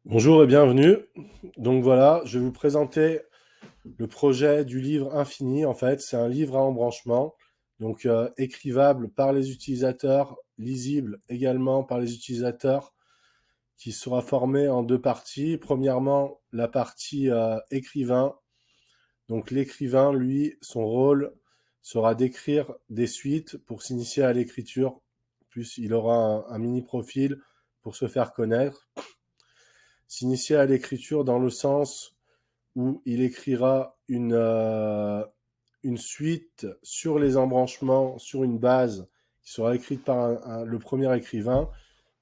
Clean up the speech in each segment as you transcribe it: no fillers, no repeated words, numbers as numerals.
Bonjour et bienvenue. Donc voilà, je vais vous présenter le projet du livre infini. En fait, c'est un livre à embranchement, donc écrivable par les utilisateurs, lisible également par les utilisateurs, qui sera formé en deux parties. Premièrement, la partie écrivain. Donc l'écrivain, lui, son rôle sera d'écrire des suites pour s'initier à l'écriture, plus il aura un mini profil pour se faire connaître. S'initier à l'écriture dans le sens où il écrira une suite sur les embranchements, sur une base qui sera écrite par le premier écrivain.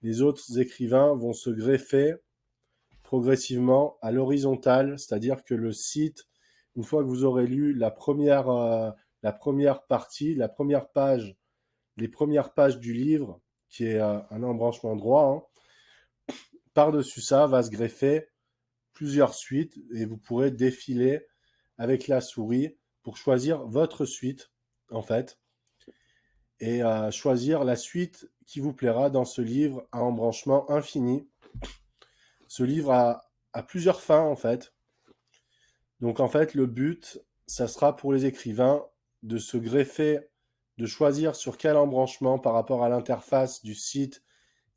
Les autres écrivains vont se greffer progressivement à l'horizontale, c'est-à-dire que le site, une fois que vous aurez lu la première partie, la première page, les premières pages du livre, qui est un embranchement droit, par-dessus ça va se greffer plusieurs suites et vous pourrez défiler avec la souris pour choisir votre suite, en fait, et choisir la suite qui vous plaira dans ce livre à embranchement infini. Ce livre a plusieurs fins, en fait. Donc, en fait, le but, ça sera pour les écrivains de se greffer, de choisir sur quel embranchement par rapport à l'interface du site,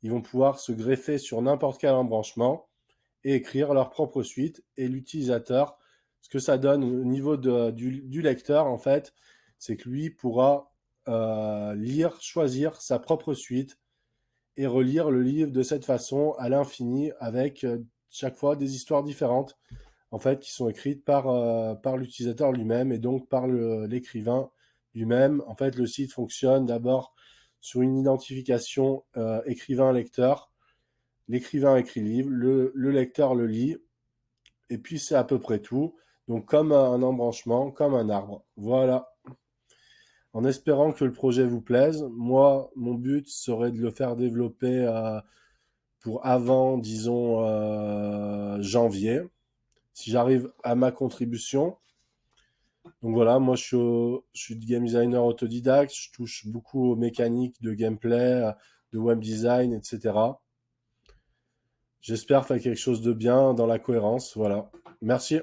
ils vont pouvoir se greffer sur n'importe quel embranchement et écrire leur propre suite. Et l'utilisateur, ce que ça donne au niveau du lecteur, en fait, c'est que lui pourra lire, choisir sa propre suite et relire le livre de cette façon à l'infini avec chaque fois des histoires différentes, en fait, qui sont écrites par l'utilisateur lui-même et donc par l'écrivain lui-même. En fait, le site fonctionne d'abord sur une identification écrivain-lecteur. L'écrivain écrit le livre, le lecteur le lit, et puis c'est à peu près tout. Donc comme un embranchement, comme un arbre. Voilà. En espérant que le projet vous plaise, moi, mon but serait de le faire développer pour avant, disons, janvier, si j'arrive à ma contribution. Donc voilà, moi je suis game designer autodidacte, je touche beaucoup aux mécaniques de gameplay, de web design, etc. J'espère faire quelque chose de bien dans la cohérence. Voilà. Merci.